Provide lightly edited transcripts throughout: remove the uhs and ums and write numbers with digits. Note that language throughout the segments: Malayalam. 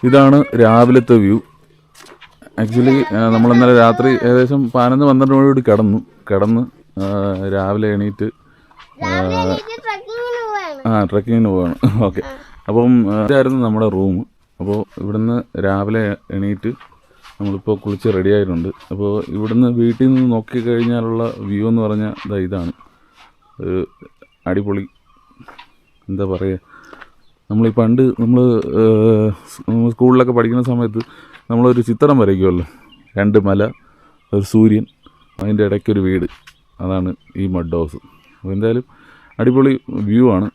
ഇതാണ് രാവിലത്തെ വ്യൂ. ആക്ച്വലി നമ്മൾ ഇന്നലെ രാത്രി ഏകദേശം 11-12 മണിയോട് കിടന്ന് രാവിലെ എണീറ്റ് ട്രക്കിങ്ങിന് പോവാണ്. ഓക്കെ, അപ്പം ഇതായിരുന്നു നമ്മുടെ റൂം. അപ്പോൾ ഇവിടുന്ന് രാവിലെ എണീറ്റ് നമ്മളിപ്പോൾ കുളിച്ച് റെഡി ആയിട്ടുണ്ട്. അപ്പോൾ ഇവിടുന്ന് വീട്ടിൽ നിന്ന് നോക്കിക്കഴിഞ്ഞാലുള്ള വ്യൂ എന്ന് പറഞ്ഞാൽ ഇതാണ്. ഒരു അടിപൊളി, എന്താ പറയുക, നമ്മളീ പണ്ട് നമ്മൾ സ്കൂളിലൊക്കെ പഠിക്കുന്ന സമയത്ത് നമ്മളൊരു ചിത്രം വരയ്ക്കുമല്ലോ, 2 മല, ഒരു സൂര്യൻ, അതിൻ്റെ ഇടയ്ക്കൊരു വീട്, അതാണ് ഈ മഡ് ഹൗസ്. അപ്പോൾ എന്തായാലും അടിപൊളി വ്യൂ ആണ്.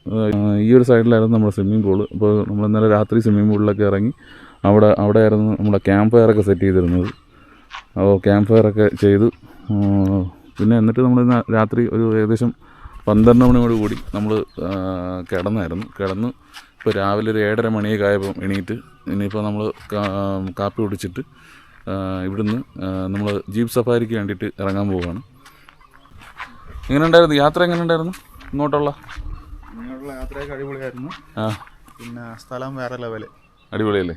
ഈ ഒരു സൈഡിലായിരുന്നു നമ്മുടെ സ്വിമ്മിംഗ് പൂള്. അപ്പോൾ നമ്മൾ ഇന്നലെ രാത്രി സ്വിമ്മിംഗ് പൂളിലൊക്കെ ഇറങ്ങി അവിടെ ആയിരുന്നു നമ്മുടെ ക്യാമ്പ് ഫയറൊക്കെ സെറ്റ് ചെയ്തിരുന്നത്. അപ്പോൾ ക്യാമ്പ് ഫയറൊക്കെ ചെയ്ത് പിന്നെ എന്നിട്ട് നമ്മൾ രാത്രി ഒരു ഏകദേശം 12 മണിയോട് കൂടി നമ്മൾ കിടന്ന് ഇപ്പോൾ രാവിലെ ഒരു 7:30 മണിയൊക്കെ ആയപ്പോൾ എണീറ്റ് ഇനിയിപ്പോൾ നമ്മൾ കാപ്പി കുടിച്ചിട്ട് ഇവിടുന്ന് നമ്മൾ ജീപ്പ് സഫാരിക്ക് വേണ്ടിയിട്ട് ഇറങ്ങാൻ പോവുകയാണ്. എങ്ങനെ ഉണ്ടായിരുന്നു യാത്ര? എങ്ങനെ ഉണ്ടായിരുന്നു ഇങ്ങോട്ടുള്ള യാത്രയൊക്കെ? അടിപൊളിയായിരുന്നു. പിന്നെ സ്ഥലം വേറെ ലെവല്. അടിപൊളിയല്ലേ?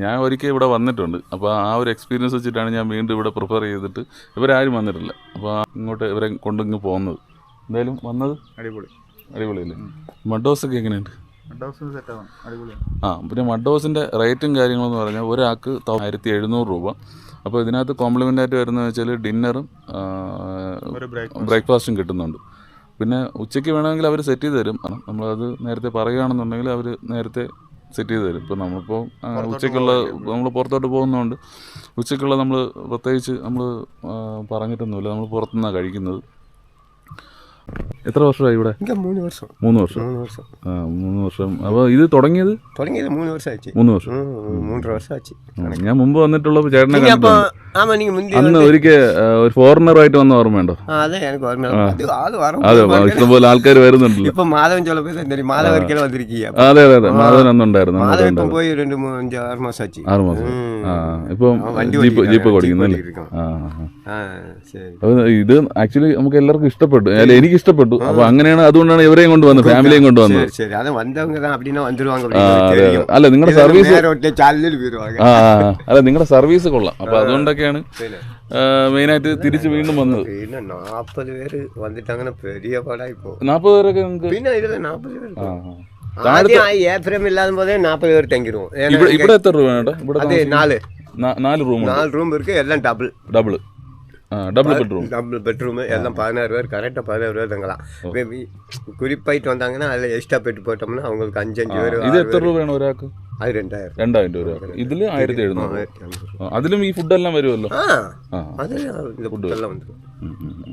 ഞാൻ ഒരിക്കൽ ഇവിടെ വന്നിട്ടുണ്ട്. അപ്പോൾ ആ ഒരു എക്സ്പീരിയൻസ് വെച്ചിട്ടാണ് ഞാൻ വീണ്ടും ഇവിടെ പ്രിഫർ ചെയ്തിട്ട്, ഇവരാരും വന്നിട്ടില്ല, അപ്പോൾ ഇങ്ങോട്ട് ഇവരെ കൊണ്ടിങ്ങ് പോകുന്നത്. എന്തായാലും വന്നത് അടിപൊളിയല്ലേ? മഡ് ഹൗസ് ഒക്കെ എങ്ങനെയുണ്ട്? മഡ് ഹൗസ് സെറ്റാണ്, അടിപൊളിയാണ്. പിന്നെ മഡ് ഹൗസിൻ്റെ റേറ്റും കാര്യങ്ങളെന്ന് പറഞ്ഞാൽ ഒരാൾക്ക് 1700 രൂപ. അപ്പോൾ ഇതിനകത്ത് കോംപ്ലിമെൻ്റ് ആയിട്ട് വരുന്നത് വെച്ചാൽ ഡിന്നറും ബ്രേക്ക്ഫാസ്റ്റും കിട്ടുന്നുണ്ട്. പിന്നെ ഉച്ചയ്ക്ക് വേണമെങ്കിൽ അവർ സെറ്റ് ചെയ്ത് തരും. നമ്മളത് നേരത്തെ പറയുകയാണെന്നുണ്ടെങ്കിൽ അവർ നേരത്തെ സെറ്റ് ചെയ്ത് തരും. ഇപ്പോൾ നമ്മളിപ്പോൾ ഉച്ചയ്ക്കുള്ള നമ്മൾ പുറത്തോട്ട് പോകുന്നതുകൊണ്ട് ഉച്ചയ്ക്കുള്ള നമ്മൾ പ്രത്യേകിച്ച് നമ്മൾ പറഞ്ഞിട്ടൊന്നുമില്ല, നമ്മൾ പുറത്തുനിന്നാണ് കഴിക്കുന്നത്. എത്ര വർഷമായി ഇവിടെ? 3 വർഷം. 3 വർഷം. 3 വർഷം. അപ്പോൾ ഇത് തുടങ്ങിയത് 3 വർഷം ആச்சு. 3 വർഷം. 3 വർഷം ആச்சு. ഞാൻ മുമ്പ് വന്നിട്ടുള്ള ചേട്ടനെ അന്ന് ഒരിക്കൽ ഒരു ഫോറിനറായിട്ട് വന്ന ഓർമ്മയുണ്ടോ? അതെ, ഇഷ്ടംപോലെ ആൾക്കാർ വരുന്നുണ്ടല്ലോ. ഇപ്പൊ മാധവൻ മാധവരിക്കൽ വന്നിരിക്കുക. അതെ, മാധവൻ അന്നുണ്ടായിരുന്നു. മാധവൻ പോയി 2-3-5-6 മാസം ആச்சு. 6 മാസം. ഇപ്പം ജീപ്പ് ഓടിക്കുന്നല്ലേ? ഇത് ആക്ച്വലി നമുക്ക് എല്ലാവർക്കും ഇഷ്ടപ്പെട്ടു, എനിക്ക് ഇഷ്ടപ്പെട്ടു. അപ്പൊ അങ്ങനെയാണ്, അതുകൊണ്ടാണ് ഇവരെയും കൊണ്ടുവന്നത്, ഫാമിലിയും കൊണ്ടുവന്നത്. അല്ല, നിങ്ങളുടെ സർവീസ് നിങ്ങളുടെ സർവീസ് കൊള്ളാം. അപ്പൊ അതുകൊണ്ടൊക്കെയാണ് മെയിനായിട്ട് തിരിച്ച് വീണ്ടും വന്നത്. 40 പേര് വന്നിട്ട് അങ്ങനെ പെരിയ പടായി പോകും. 40 പേരൊക്കെ പിന്നെ 40 പേര് ഏപ്രിൽ ഇല്ലാതെ പോലെ 40 പേര് തങ്ങിടുவோம். ഇവിടെ എത്ര രൂപ? ഇവിടെ 4 റൂം இருக்கு. எல்லாம் டபுள் பெட்ரூம் எல்லாம் 16 பேர், கரெக்டாக 16 பேர் தங்கலாம். குறிப்பாயிட்டு வந்தாங்கன்னா அதில் எக்ஸ்ட்ரா பெட்டு போட்டோம்னா அவங்களுக்கு 5-5 பேர். ഇത് എത്ര രൂപയാണ് ഒരാൾക്ക്? അത് 2000 രൂപ. ഇതില് 1700. അതിലും ഈ ഫുഡെല്ലാം വരുമല്ലോ? ഫുഡെല്ലാം വന്നു.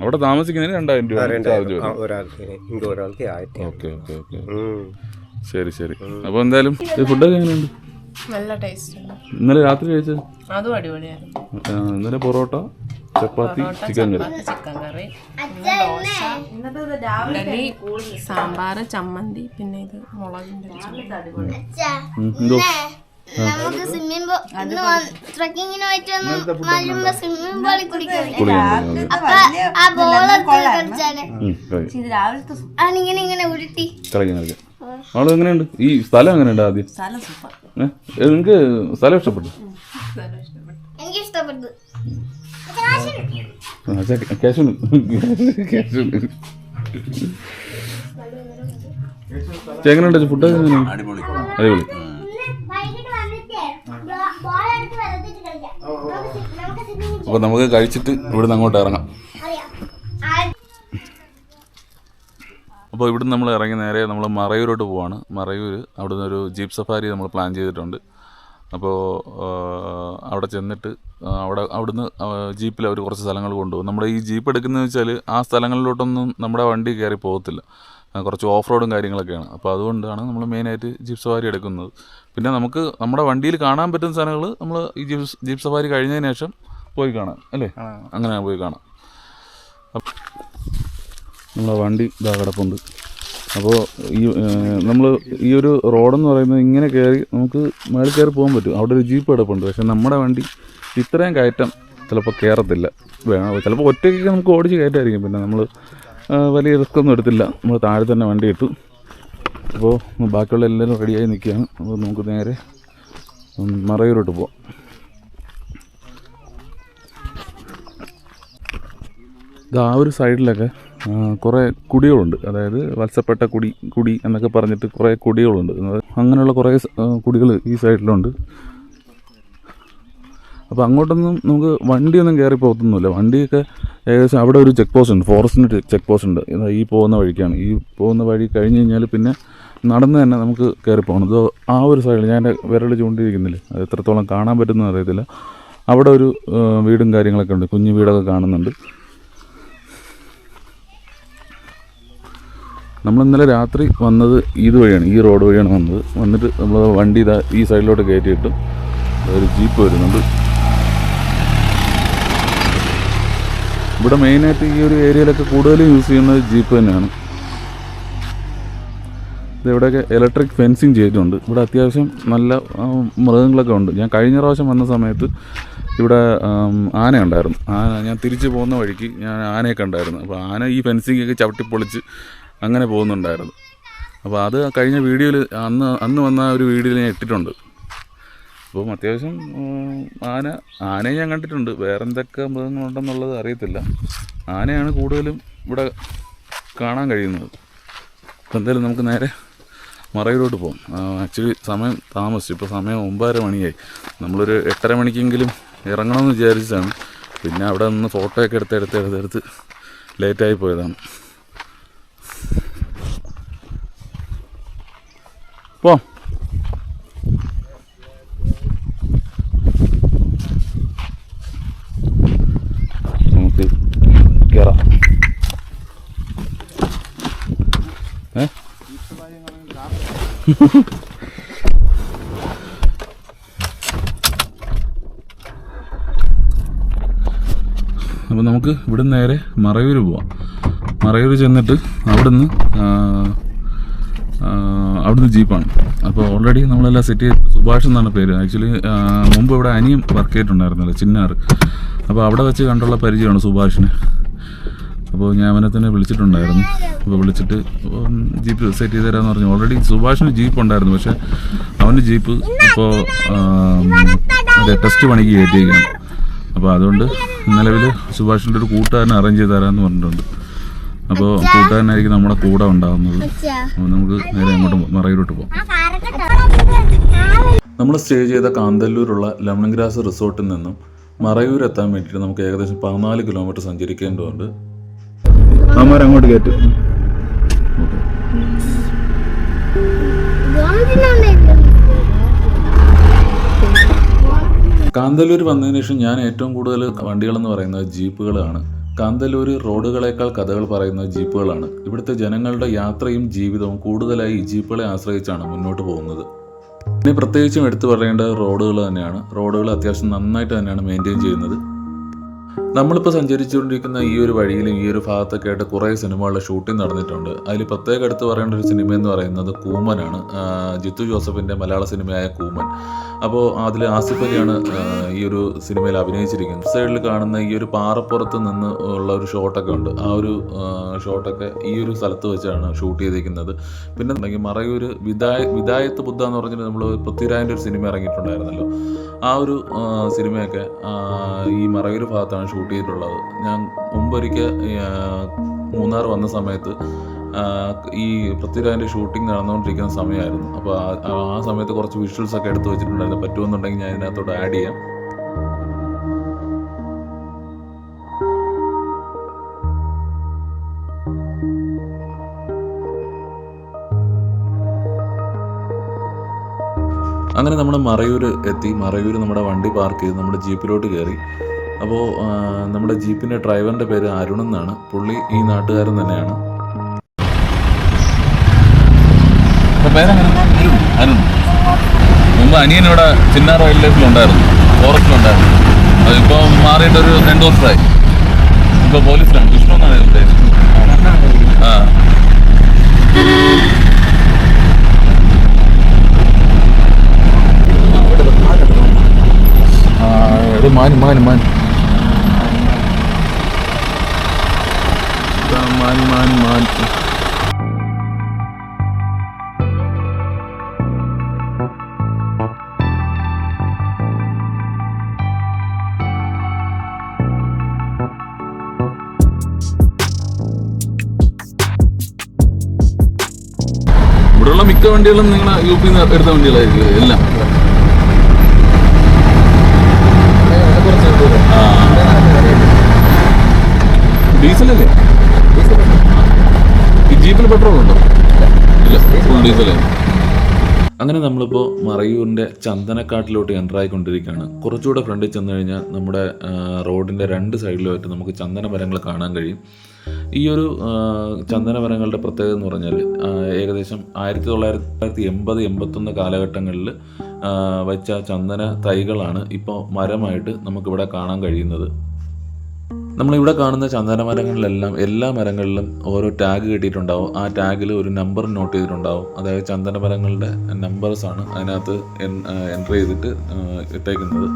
അവിടെ താമസിക്കുന്നതിന് 2000 രൂപ ചാർജ് വരും ഒരാൾക്ക്. ഇങ്ങ ഒരാൾക്ക് 1000. ഓക്കെ. ശരി. അപ്പോൾ എന്തായാലും ഈ ഫുഡൊക്കെ എങ്ങനെയുണ്ട്? നല്ല ടേസ്റ്റ് ഉണ്ട്. ഇന്നലെ രാത്രി കഴിച്ചത് അതും അടിപൊളിയായിരുന്നു. ഇന്നലെ പൊറോട്ട, ചപ്പാത്തി, ചിക്കൻ കറി, സാമ്പാർ, ചമ്മന്തി, പിന്നെ ഇത് മുളകിന്റെ ട്രക്കിങ്ങിന് പോയിട്ട് സ്വിമ്മിംഗ് പൂളിൽ കുടിക്കാൻ ഇങ്ങനെ ഉരുട്ടി കളിക്കാൻ. ആള് എങ്ങനെയുണ്ട്? ഈ സ്ഥലം എങ്ങനെയുണ്ട്? ആദ്യം നിങ്ങൾക്ക് സ്ഥലം ഇഷ്ടപ്പെട്ടു? എനിക്ക് ഇഷ്ടപ്പെട്ടു. എങ്ങനെയുണ്ട് ഫുഡ്? അടിപൊളി. അപ്പോൾ നമുക്ക് കഴിച്ചിട്ട് ഇവിടുന്ന് അങ്ങോട്ട് ഇറങ്ങാം. അപ്പോൾ ഇവിടുന്ന് നമ്മൾ ഇറങ്ങി നേരെ നമ്മൾ മറയൂരോട്ട് പോവാണ്. അവിടുന്ന് ഒരു ജീപ്പ് സഫാരി നമ്മൾ പ്ലാൻ ചെയ്തിട്ടുണ്ട്. അപ്പോൾ അവിടെ ചെന്നിട്ട് അവിടുന്ന് ജീപ്പിൽ അവർ കുറച്ച് സ്ഥലങ്ങൾ കൊണ്ടുപോകും. നമ്മുടെ ഈ ജീപ്പ് എടുക്കുന്നതെന്ന് വെച്ചാൽ ആ സ്ഥലങ്ങളിലോട്ടൊന്നും നമ്മുടെ വണ്ടി കയറി പോകത്തില്ല, കുറച്ച് ഓഫ് റോഡും കാര്യങ്ങളൊക്കെയാണ്. അപ്പോൾ അതുകൊണ്ടാണ് നമ്മൾ മെയിനായിട്ട് ജീപ്പ് സഫാരി എടുക്കുന്നത്. പിന്നെ നമുക്ക് നമ്മുടെ വണ്ടിയിൽ കാണാൻ പറ്റുന്ന സ്ഥലങ്ങൾ നമ്മൾ ഈ ജീപ്പ് സഫാരി കഴിഞ്ഞതിന് ശേഷം പോയി കാണാം, അല്ലേ? അങ്ങനെ പോയി കാണാം. നമ്മളെ വണ്ടി ഇതാ കിടപ്പുണ്ട്. അപ്പോൾ നമ്മൾ ഈ ഒരു റോഡെന്ന് പറയുന്നത് ഇങ്ങനെ കയറി നമുക്ക് മേളിൽ കയറി പോകാൻ പറ്റും. അവിടെ ഒരു ജീപ്പ് കിടപ്പുണ്ട്. പക്ഷെ നമ്മുടെ വണ്ടി ഇത്രയും കയറ്റം ചിലപ്പോൾ കയറത്തില്ല. ചിലപ്പോൾ ഒറ്റയ്ക്ക് നമുക്ക് ഓടിച്ച് കയറ്റമായിരിക്കും. പിന്നെ നമ്മൾ വലിയ റിസ്ക് ഒന്നും എടുത്തില്ല, നമ്മൾ താഴെ തന്നെ വണ്ടി ഇട്ടു. അപ്പോൾ ബാക്കിയുള്ള എല്ലാവരും റെഡിയായി നിൽക്കുകയാണ്. അപ്പോൾ നമുക്ക് നേരെ മറയൂരോട്ട് പോവാം. ഇത് ആ ഒരു സൈഡിലൊക്കെ കുറേ കുടികളുണ്ട്. അതായത് വത്സപ്പെട്ട കുടി എന്നൊക്കെ പറഞ്ഞിട്ട് കുറേ കുടികളുണ്ട്. അങ്ങനെയുള്ള കുറേ കുടികൾ ഈ സൈഡിലുണ്ട്. അപ്പോൾ അങ്ങോട്ടൊന്നും നമുക്ക് വണ്ടിയൊന്നും കയറി പോകത്തൊന്നുമില്ല. വണ്ടിയൊക്കെ ഏകദേശം അവിടെ ഒരു ചെക്ക് പോസ്റ്റ് ഉണ്ട്, ഫോറസ്റ്റിൻ്റെ ചെക്ക് പോസ്റ്റ് ഉണ്ട്. ഈ പോകുന്ന വഴിക്കാണ്. ഈ പോകുന്ന വഴി കഴിഞ്ഞ് കഴിഞ്ഞാൽ പിന്നെ നടന്ന് തന്നെ നമുക്ക് കയറി പോകണം. ഇത് ആ ഒരു സൈഡിൽ ഞാൻ എൻ്റെ വിരൽ ചൂണ്ടിരിക്കുന്നില്ല, അത് എത്രത്തോളം കാണാൻ പറ്റുമെന്ന് അറിയത്തില്ല. അവിടെ ഒരു വീടും കാര്യങ്ങളൊക്കെ ഉണ്ട്, കുഞ്ഞു വീടൊക്കെ കാണുന്നുണ്ട്. നമ്മൾ ഇന്നലെ രാത്രി വന്നത് ഇതുവഴിയാണ്, ഈ റോഡ് വഴിയാണ് വന്നത്. വന്നിട്ട് നമ്മൾ വണ്ടി ഇതാ ഈ സൈഡിലോട്ട് കയറ്റിയിട്ട് ഒരു ജീപ്പ് വരുന്നുണ്ട്. ഇവിടെ മെയിനായിട്ട് ഈ ഒരു ഏരിയയിലൊക്കെ കൂടുതലും യൂസ് ചെയ്യുന്നത് ജീപ്പ് തന്നെയാണ്. ഇവിടെയൊക്കെ ഇലക്ട്രിക് ഫെൻസിങ് ചെയ്തിട്ടുണ്ട്. ഇവിടെ അത്യാവശ്യം നല്ല മൃഗങ്ങളൊക്കെ ഉണ്ട്. ഞാൻ കഴിഞ്ഞ പ്രാവശ്യം വന്ന സമയത്ത് ഇവിടെ ആന ഉണ്ടായിരുന്നു. ഞാൻ തിരിച്ച് പോകുന്ന വഴിക്ക് ഞാൻ ആനയൊക്കെ ഉണ്ടായിരുന്നു. അപ്പോൾ ആന ഈ ഫെൻസിങ്ങൊക്കെ ചവിട്ടിപ്പൊളിച്ച് അങ്ങനെ പോകുന്നുണ്ടായിരുന്നു. അപ്പോൾ അത് കഴിഞ്ഞ വീഡിയോയിൽ അന്ന് വന്ന ഒരു വീഡിയോയിൽ ഞാൻ ഇട്ടിട്ടുണ്ട്. അപ്പം അത്യാവശ്യം ആനയെ ഞാൻ കണ്ടിട്ടുണ്ട്. വേറെ എന്തൊക്കെ മൃഗങ്ങളുണ്ടെന്നുള്ളത് അറിയത്തില്ല. ആനയാണ് കൂടുതലും ഇവിടെ കാണാൻ കഴിയുന്നത്. അപ്പോൾ എന്തായാലും നമുക്ക് നേരെ മറയൂരോട്ട് പോകും. ആക്ച്വലി സമയം താമസിച്ചു. ഇപ്പോൾ സമയം 9:30 മണിയായി. നമ്മളൊരു 8:30 മണിക്കെങ്കിലും ഇറങ്ങണമെന്ന് വിചാരിച്ചതാണ്. പിന്നെ അവിടെ നിന്ന് ഫോട്ടോയൊക്കെ എടുത്ത് ലേറ്റായി പോയതാണ്. പോ നമുക്ക് കയറാം. അപ്പോൾ നമുക്ക് ഇവിടുന്ന് നേരെ മറയൂർ പോവാം. മറയൂർ ചെന്നിട്ട് അവിടുന്ന് ജീപ്പാണ്. അപ്പോൾ ഓൾറെഡി നമ്മളെല്ലാം സെറ്റ് ചെയ്ത്, സുഭാഷ് എന്നാണ് പേര്. ആക്ച്വലി മുമ്പ് ഇവിടെ അനിയും വർക്ക് ചെയ്തിട്ടുണ്ടായിരുന്നല്ലോ, ചിന്നാറ്. അപ്പോൾ അവിടെ വെച്ച് കണ്ടുള്ള പരിചയമാണ് സുഭാഷിനെ. അപ്പോൾ ഞാൻ അവനെ തന്നെ വിളിച്ചിട്ടുണ്ടായിരുന്നു. അപ്പോൾ വിളിച്ചിട്ട് ജീപ്പ് സെറ്റ് ചെയ്ത് തരാമെന്ന് പറഞ്ഞു. ഓൾറെഡി സുഭാഷിന് ജീപ്പ് ഉണ്ടായിരുന്നു, പക്ഷേ അവൻ്റെ ജീപ്പ് ഇപ്പോൾ മറ്റേ ടെസ്റ്റ് പണിക്ക് കയറ്റിയിരിക്കുകയാണ്. അപ്പോൾ അതുകൊണ്ട് നിലവിൽ സുഭാഷിൻ്റെ ഒരു കൂട്ടുകാരനെ അറേഞ്ച് ചെയ്ത് തരാമെന്ന് പറഞ്ഞിട്ടുണ്ട്. അപ്പോൾ കൂട്ടുകാരനായിരിക്കും നമ്മുടെ കൂടെ ഉണ്ടാകുന്നത്. അപ്പോൾ നമുക്ക് നേരെ അങ്ങോട്ട് മറയൂരോട്ട് പോകാം. നമ്മൾ സ്റ്റേ ചെയ്ത കാന്തല്ലൂരുള്ള ലെമൺ ഗ്രാസ് റിസോർട്ടിൽ നിന്നും മറയൂർ എത്താൻ വേണ്ടിയിട്ട് നമുക്ക് ഏകദേശം 14 കിലോമീറ്റർ സഞ്ചരിക്കേണ്ടതുണ്ട്. അങ്ങോട്ട് കയറ്റും. കാന്തല്ലൂർ വന്നതിന് ശേഷം ഞാൻ ഏറ്റവും കൂടുതൽ വണ്ടികളെന്ന് പറയുന്നത് ജീപ്പുകളാണ്. കാന്തല്ലൂർ റോഡുകളേക്കാൾ കഥകൾ പറയുന്ന ജീപ്പുകളാണ്. ഇവിടുത്തെ ജനങ്ങളുടെ യാത്രയും ജീവിതവും കൂടുതലായി ഈ ജീപ്പുകളെ ആശ്രയിച്ചാണ് മുന്നോട്ട് പോകുന്നത്. പിന്നെ പ്രത്യേകിച്ചും എടുത്തു പറയേണ്ട റോഡുകൾ തന്നെയാണ്. റോഡുകൾ അത്യാവശ്യം നന്നായിട്ട് തന്നെയാണ് മെയിൻറ്റെയിൻ ചെയ്യുന്നത്. നമ്മളിപ്പോൾ സഞ്ചരിച്ചുകൊണ്ടിരിക്കുന്ന ഈ ഒരു വഴിയിലും ഈ ഒരു ഭാഗത്തൊക്കെ ആയിട്ട് കുറേ സിനിമകളുടെ ഷൂട്ടിംഗ് നടന്നിട്ടുണ്ട്. അതിൽ പ്രത്യേകം എടുത്ത് പറയേണ്ട ഒരു സിനിമ എന്ന് പറയുന്നത് കൂമനാണ്. ജിത്തു ജോസഫിൻ്റെ മലയാള സിനിമയായ കൂമൻ. അപ്പോൾ അതിൽ ആസിഫ് അലിയാണ് ഈ ഒരു സിനിമയിൽ അഭിനയിച്ചിരിക്കുന്നത്. സൈഡിൽ കാണുന്ന ഈ ഒരു പാറപ്പുറത്ത് നിന്ന് ഉള്ള ഒരു ഷോട്ടൊക്കെ ഉണ്ട്. ആ ഒരു ഷോട്ടൊക്കെ ഈ ഒരു സ്ഥലത്ത് വെച്ചാണ് ഷൂട്ട് ചെയ്തിരിക്കുന്നത്. പിന്നെ മറയൂർ വിദായത്ത് ബുദ്ധ എന്ന് പറഞ്ഞിട്ട് നമ്മൾ പൃഥ്വിരാജിൻ്റെ ഒരു സിനിമ ഇറങ്ങിയിട്ടുണ്ടായിരുന്നല്ലോ. ആ ഒരു സിനിമയൊക്കെ ഈ മറയൂർ ഭാഗത്താണ് ഷൂട്ട് ചെയ്തിട്ടുള്ളത്. ഞാൻ മുമ്പൊരിക്കൽ മൂന്നാർ വന്ന സമയത്ത് ഈ പൃഥ്വിരാജിൻ്റെ ഷൂട്ടിംഗ് നടന്നുകൊണ്ടിരിക്കുന്ന സമയമായിരുന്നു. അപ്പോൾ ആ സമയത്ത് കുറച്ച് വിഷ്വൽസൊക്കെ എടുത്ത് വെച്ചിട്ടുണ്ടായിരുന്നു. പറ്റുമെന്നുണ്ടെങ്കിൽ ഞാൻ ഇതിനകത്തോട്ട് ആഡ് ചെയ്യാം. അങ്ങനെ നമ്മൾ മറയൂർ എത്തി. മറയൂർ നമ്മുടെ വണ്ടി പാർക്ക് ചെയ്ത് നമ്മുടെ ജീപ്പിലോട്ട് കയറി. അപ്പോൾ നമ്മുടെ ജീപ്പിൻ്റെ ഡ്രൈവറിൻ്റെ പേര് അരുൺ എന്നാണ്. പുള്ളി ഈ നാട്ടുകാരൻ തന്നെയാണ്. അരുൺ മുമ്പ് അനിയൻ ഇവിടെ ചിന്നാർ വൈൽഡ് ലൈഫിലുണ്ടായിരുന്നു, ഫോറസ്റ്റിലുണ്ടായിരുന്നു. അതിപ്പോൾ മാറിയിട്ടൊരു 2 വർഷമായി. ഇപ്പോൾ പോലീസിലാണ്. വിഷ്ണു എന്നാണ് ഇതിൻ്റെ പേര്. മാൻ മിക്ക വണ്ടികളും നിങ്ങളെ യു പി എടുത്ത വണ്ടികളായിരിക്കും എല്ലാം. ഡീസലല്ലേ? ഈ ജീപ്പിൽ പെട്രോൾ ഉണ്ടോ? ഇല്ല, ഫുൾ ഡീസലേ. അങ്ങനെ നമ്മളിപ്പോൾ മറയൂരിൻ്റെ ചന്ദനക്കാട്ടിലോട്ട് എൻ്റർ ആയിക്കൊണ്ടിരിക്കുകയാണ്. കുറച്ചുകൂടെ ഫ്രണ്ടിൽ ചെന്ന് കഴിഞ്ഞാൽ നമ്മുടെ റോഡിൻ്റെ രണ്ട് സൈഡിലുമായിട്ട് നമുക്ക് ചന്ദന മരങ്ങൾ കാണാൻ കഴിയും. ഈ ഒരു ചന്ദന മരങ്ങളുടെ പ്രത്യേകത എന്ന് പറഞ്ഞാൽ ഏകദേശം 1980-81 കാലഘട്ടങ്ങളിൽ വെച്ച ചന്ദന തൈകളാണ് ഇപ്പോൾ മരമായിട്ട് നമുക്കിവിടെ കാണാൻ കഴിയുന്നത്. നമ്മളിവിടെ കാണുന്ന ചന്ദന മരങ്ങളിലെല്ലാം എല്ലാ മരങ്ങളിലും ഓരോ ടാഗ് കിട്ടിയിട്ടുണ്ടാവും. ആ ടാഗിൽ ഒരു നമ്പർ നോട്ട് ചെയ്തിട്ടുണ്ടാവും. അതായത് ചന്ദന മരങ്ങളുടെ നമ്പേഴ്സാണ് അതിനകത്ത് എൻ്റർ ചെയ്തിട്ട് ഇട്ടേക്കുന്നത്.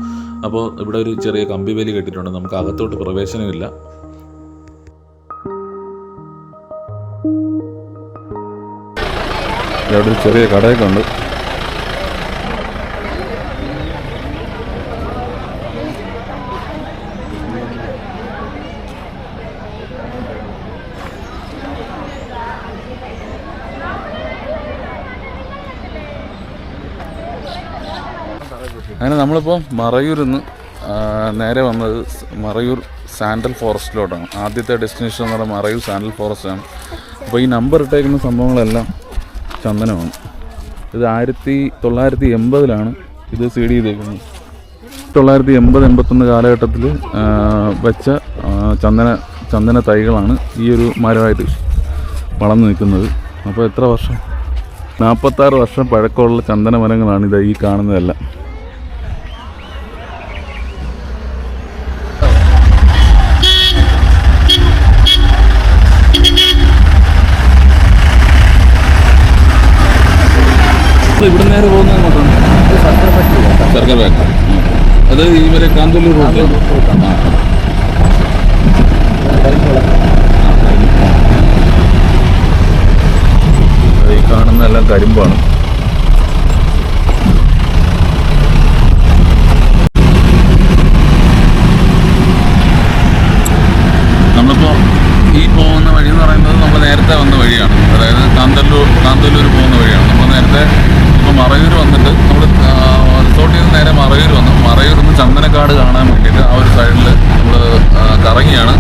അപ്പോൾ ഇവിടെ ഒരു ചെറിയ കമ്പി വേലി കെട്ടിയിട്ടുണ്ട്. നമുക്ക് അകത്തോട്ട് പ്രവേശനമില്ല. ഇവിടെ ഒരു ചെറിയ കടയൊക്കെ ഉണ്ട്. അങ്ങനെ നമ്മളിപ്പോൾ മറയൂരിൽ നിന്ന് നേരെ വന്നത് മറയൂർ സാൻഡൽ ഫോറസ്റ്റിലോട്ടാണ്. ആദ്യത്തെ ഡെസ്റ്റിനേഷൻ എന്ന് പറയുന്നത് മറയൂർ സാൻഡൽ ഫോറസ്റ്റാണ്. അപ്പോൾ ഈ നമ്പർ ഇട്ടേക്കുന്ന സംഭവങ്ങളെല്ലാം ചന്ദനമാണ്. ഇത് 1980 ഇത് സീഡ് ചെയ്തേക്കുന്നത്. 1980-81 കാലഘട്ടത്തിൽ വെച്ച ചന്ദന തൈകളാണ് ഈ ഒരു മരമായിട്ട് വളർന്നു നിൽക്കുന്നത്. അപ്പോൾ എത്ര വർഷം? 46 വർഷം പഴക്കമുള്ള ചന്ദന മരങ്ങളാണ് ഇത് ഈ കാണുന്നതെല്ലാം. ഇവിടെ നേരെ പോകുന്നത് സർക്കാർ ബാങ്ക്. അത് ഇവരെ കാന്തല്ലൂർ റൂട്ടിൽ ഈ കാണുന്ന എല്ലാം കരിമ്പാണ്. നമ്മളിപ്പോൾ ഈ പോകുന്ന വഴി എന്ന് പറയുന്നത് നമ്മൾ നേരത്തെ വന്ന വഴിയാണ്. അതായത് കാന്തല്ലൂർ പോകുന്ന വഴിയാണ്. നമ്മൾ നേരത്തെ ഇപ്പോൾ മറയൂർ വന്നിട്ട് നമ്മൾ റിസോർട്ടിൽ നിന്ന് നേരെ മറയൂർ വന്നു. മറയൂരിൽ നിന്ന് ചന്ദനക്കാട് കാണാൻ വേണ്ടിയിട്ട് ആ ഒരു സൈഡിൽ നമ്മൾ കറങ്ങിയാണ്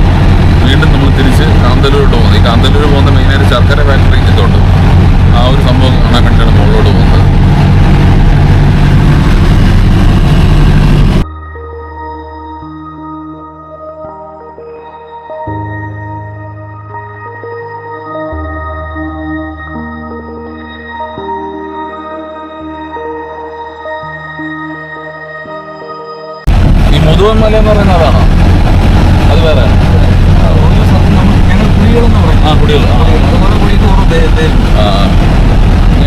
വീണ്ടും നമ്മൾ തിരിച്ച് കാന്തല്ലൂരോട്ട് പോകുന്നത്. ഈ കാന്തല്ലൂർ പോകുന്ന മെയിനായിട്ട് ശർക്കര ഫാക്ടറി ഇതുണ്ട്. ആ ഒരു സംഭവം കാണാൻ വേണ്ടിയിട്ടാണ് മുകളിലോട്ട് പോകുന്നത്. മുതുവൻ മല എന്ന് പറയുന്ന അതാണോ? അത് വേറെ കുടികൾ.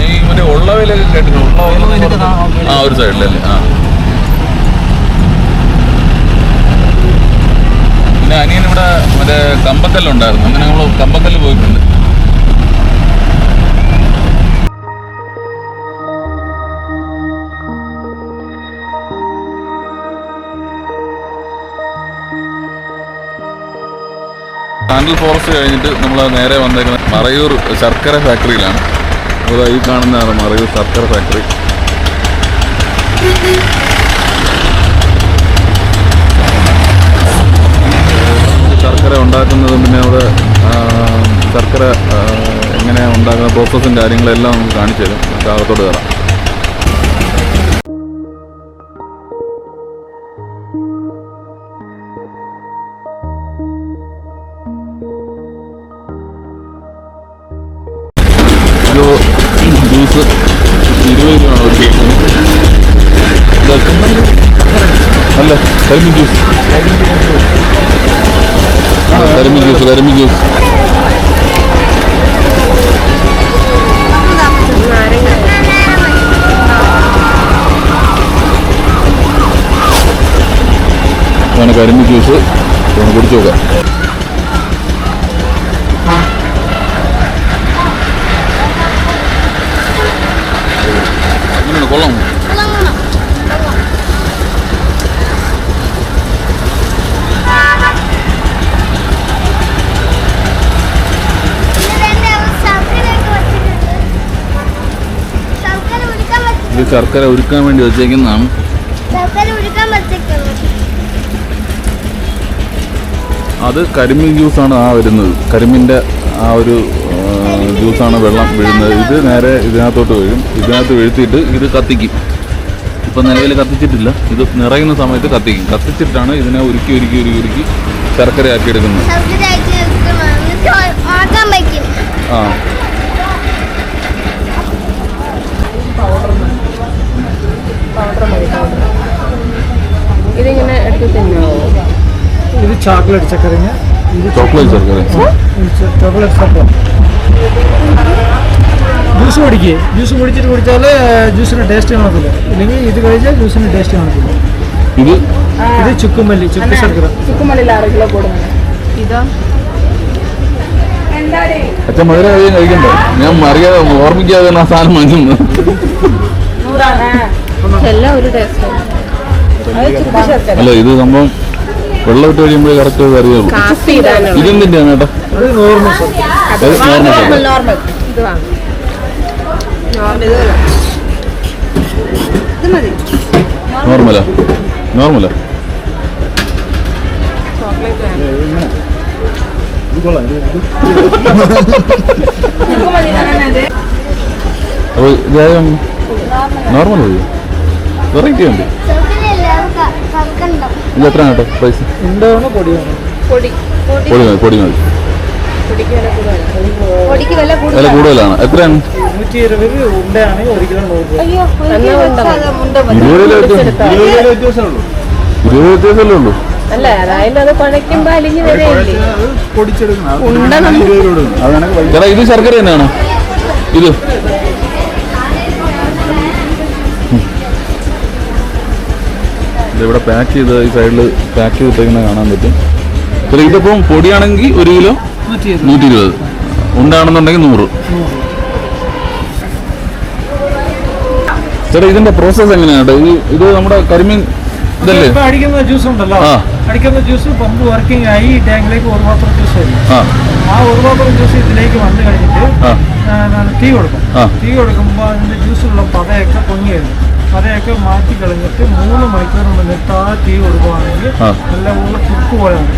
ഈ മറ്റേ ഉള്ളവയിലൊക്കെ കേട്ടിട്ടുണ്ട്. ആ ഒരു സൈഡിലല്ലേ? ആ പിന്നെ അനിയൻ ഇവിടെ മറ്റേ കമ്പക്കല്ലുണ്ടായിരുന്നു. അങ്ങനെ നമ്മൾ കമ്പക്കല്ല് പോയിട്ടുണ്ട്. സാൻഡൽ ഫോറസ്റ്റ് കഴിഞ്ഞിട്ട് നമ്മൾ നേരെ വന്നേക്കുന്നത് മറയൂർ ശർക്കര ഫാക്ടറിയിലാണ്. അപ്പോൾ ഈ കാണുന്നതാണ് മറയൂർ ശർക്കര ഫാക്ടറി. ശർക്കര ഉണ്ടാക്കുന്നതും പിന്നെ അവിടെ ശർക്കര എങ്ങനെയാണ് ഉണ്ടാക്കുന്ന പ്രോസസ്സും കാര്യങ്ങളെല്ലാം നമുക്ക് കാണിച്ചു തരും. അകത്തോട്ട് കയറാം. ജ്യൂസ് 20 രൂപയാണ് ഒരു കേക്കിന്. അല്ല കരിമീൻ ജ്യൂസ്. കരിമീൻ ജ്യൂസ്. അതാണ് കരിമീൻ ജ്യൂസ്. ഒന്ന് കുടിച്ചു നോക്കാം. കൊള്ളാം. ഇത് ശർക്കര ഉരുക്കാൻ വേണ്ടി വെച്ചേക്കുന്നതാണ്. ശർക്കര ഉരുക്കാൻ വെച്ചേക്കുന്നു. അത് കരിമ്പിൻ ജ്യൂസാണ് വരുന്നത്. കരിമ്പിൻ്റെ ആ ഒരു ജ്യൂസാണ് വെള്ളം വീഴുന്നത്. ഇത് നേരെ ഇതിനകത്തോട്ട് വീഴും. ഇതിനകത്ത് വീഴ്ത്തിയിട്ട് ഇത് കത്തിക്കും. ഇപ്പം നിലവിൽ കത്തിച്ചിട്ടില്ല. ഇത് നിറയുന്ന സമയത്ത് കത്തിക്കും. കത്തിച്ചിട്ടാണ് ഇതിനെ ഉരുക്കി ഉരുക്കി ഉരുക്കി ഉരുക്കി ശർക്കരയാക്കി എടുക്കുന്നത്. ശർക്കര ആക്കി വെക്കണം. എന്നിട്ട് ആക്കാൻ വയ്ക്കും. ആ ഇതിങ്ങനെ എടുത്ത് തിന്നാവോ? ഇത് ചോക്ലേറ്റ് ചക്കരങ്ങ, ഇത് ചോക്ലേറ്റ് ശർക്കര. ചോക്ലേറ്റ് സപ്പം. ജ്യൂസ് കുടിക്കുക. ജ്യൂസ് കുടിച്ചാൽ ജ്യൂസിന് ടേസ്റ്റ് കാണത്തില്ല. ഇല്ലെങ്കിൽ ഇത് കഴിച്ചാൽ ജ്യൂസിന് ടേസ്റ്റ് കാണത്തില്ല. ഇത് ചുക്കുമല്ലി, ചുക്ക് ശർക്കര. ഇതോ അച്ഛൻ മധുര കഴിയാൻ കഴിക്കണ്ടേ? ഞാൻ അറിയാതെ ഓർമ്മിക്കാതെ ആ സാധനം വാങ്ങിക്കുന്നു. എല്ലാം ഒരു ടേസ്റ്റ്. അല്ല ഇത് സംഭവം വെള്ളം ഇട്ട് കഴിയുമ്പോഴേ കറക്റ്റ് അറിയുള്ളൂ. കാപ്പി ഇടാനുള്ള ഇതെന്തിൻ്റെയാണ് കേട്ടോ? അത് നോർമൽ ശർക്കര. നോർമൽ ഇത് വാങ്ങും. നോർമലാ? നോർമലാ? ചോക്ലേറ്റ് വേണം. അപ്പോൾ ഇതായാലും നോർമൽ മതി. വെറൈറ്റി ഉണ്ട്. ശർക്കരയല്ല, അത് കറക്കണ്ട. ഇത് എത്ര കേട്ടോ പ്രൈസ്? ഉണ്ടോണോ പൊടിയാണോ? പൊടി പൊടി മതി. പൊടി മതി. പൊടിക്ക് വില കൂടുതലാണ്. പൊടിക്ക് വില വില കൂടുതലാണ്. എത്രയാണ്? 120 ഉണ്ടയാണെങ്കിൽ 1 കിലോ 100 രൂപ. അയ്യോ, എന്നാ ഉണ്ടോ? 20 വ്യത്യാസമല്ലേ ഉള്ളൂ. അല്ല അതായത് അത് കുഴയ്ക്കുമ്പോ അല്ലെങ്കിൽ വിലയില്ലേ? ഉണ്ട ചേട്ടാ ഇത് ശർക്കര തന്നെയാണോ? ഇത് ഇവിടെ പാക്ക് ചെയ്ത് ഈ സൈഡിൽ പാക്ക് ചെയ്തിട്ടേക്കുന്നത് കാണാൻ പറ്റും. ചേട്ടാ ഇതിപ്പം പൊടിയാണെങ്കിൽ 1 കിലോ 120, ഉണ്ടാണെന്നുണ്ടെങ്കിൽ 100. ചേട്ടാ ഇതിന്റെ പ്രോസസ് എങ്ങനെയാണ്? ഇത് നമ്മുടെ കരിമീൻ ഇതല്ലേ? ഇപ്പൊ അടിക്കുന്ന ജ്യൂസ് ഉണ്ടല്ലോ, അടിക്കുന്ന ജ്യൂസ് പമ്പ് വർക്കിംഗ് ആയി ഈ ടാങ്കിലേക്ക് ഒരു പാത്രം ജ്യൂസ് വരും. ആ ഒരു പാത്രം ജ്യൂസ് ഇതിലേക്ക് വന്നു കഴിഞ്ഞിട്ട് തീ കൊടുക്കും. തീ കൊടുക്കുമ്പോൾ അതിന്റെ ജ്യൂസിലുള്ള പതയൊക്കെ പൊങ്ങി വരും. പതയൊക്കെ മാറ്റി കളഞ്ഞിട്ട് 3 മണിക്കൂർ നിർത്താതെ തീ കൊടുക്കുകയാണെങ്കിൽ നല്ല കുക്ക് പോലെയാണ്.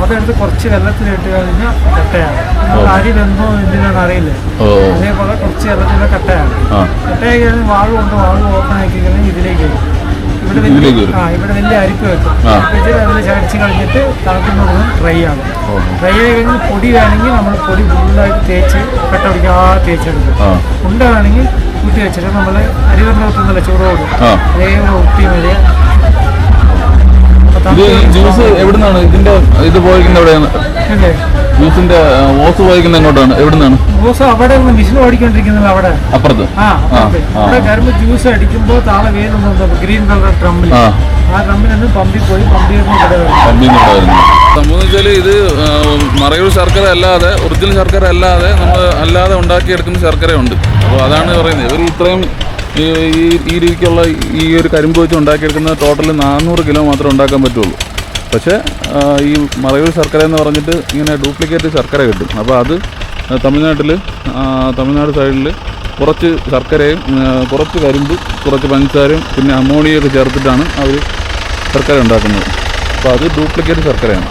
അതെടുത്ത് കുറച്ച് വെള്ളത്തിലിട്ട് കഴിഞ്ഞാൽ കട്ടയാണ്. അരി വെന്തോ എന്തിനാണ് അറിയില്ല. അതേപോലെ കുറച്ച് വെള്ളത്തിൽ കട്ടയാണ്. കട്ടയായി കഴിഞ്ഞാൽ വാഴ ഓപ്പൺ ആക്കി കഴിഞ്ഞാൽ ഇതിലേക്ക് വരും. ഇവിടെ വലിയ അരിപ്പ് വെക്കും. വെച്ചിട്ട് അതിൽ ചടിച്ച് കളഞ്ഞിട്ട് തണുക്കുന്നത് ഡ്രൈ ആകും. ഡ്രൈ ആയി കഴിഞ്ഞാൽ പൊടി വേണമെങ്കിൽ നമ്മൾ പൊടി ഫുള്ളായിട്ട് തേച്ച് കട്ട പിടിക്കാതെ തേച്ചെടുക്കും. ഉണ്ട വേണമെങ്കിൽ കൂട്ടി വെച്ചിട്ട് നമ്മൾ അരിവെള്ളം വെക്കുന്നില്ല ചൂടോട് അതേപോലെ ഒട്ടി മതി. ജ്യൂസ് എവിടുന്നാണ് ഇതിന്റെ ഇത് പോയിരിക്കുന്നത്? എവിടെയാണ് ജ്യൂസിന്റെ ഓസ് പോയിരിക്കുന്നത്? എങ്ങോട്ടാണ്? എവിടുന്നാണ് ഓസ്? അവിടെ മിഷൻ ഓടിക്കൊണ്ടിരിക്കുന്നില്ല അവിടെ അപ്പുറത്ത്. അവിടെ കയറുമ്പോൾ ജ്യൂസ് അടിക്കുമ്പോൾ താഴെ വേലുണ്ട് ഗ്രീൻ കളർ ഡ്രമ്മിൽ. ആ ഡ്രമ്മിൽ നിന്ന് പമ്പിൽ പോയി പമ്പിൽ സംഭവം വെച്ചാൽ ഇത് മറയൂർ ശർക്കര അല്ലാതെ, ഒറിജിനൽ ശർക്കര അല്ലാതെ നമ്മൾ അല്ലാതെ ഉണ്ടാക്കിയെടുക്കുന്ന ശർക്കരയുണ്ട്. അപ്പോൾ അതാണ് പറയുന്നത്. ഇവർ ഇത്രയും ഈ രീതിക്കുള്ള ഈ ഒരു കരിമ്പ് വെച്ച് ഉണ്ടാക്കിയെടുക്കുന്ന ടോട്ടൽ 400 കിലോ മാത്രമേ ഉണ്ടാക്കാൻ പറ്റുള്ളൂ. പക്ഷേ ഈ മറയൂർ ശർക്കര എന്ന് പറഞ്ഞിട്ട് ഇങ്ങനെ ഡ്യൂപ്ലിക്കേറ്റ് ശർക്കര കിട്ടും. അപ്പോൾ അത് തമിഴ്നാട് സൈഡിൽ കുറച്ച് ശർക്കരയും കുറച്ച് കരിമ്പ്, കുറച്ച് പഞ്ചസാരയും പിന്നെ അമോണിയൊക്കെ ചേർത്തിട്ടാണ് അവർ ശർക്കര ഉണ്ടാക്കുന്നത്. അപ്പോൾ അത് ഡ്യൂപ്ലിക്കേറ്റ് ശർക്കരയാണ്.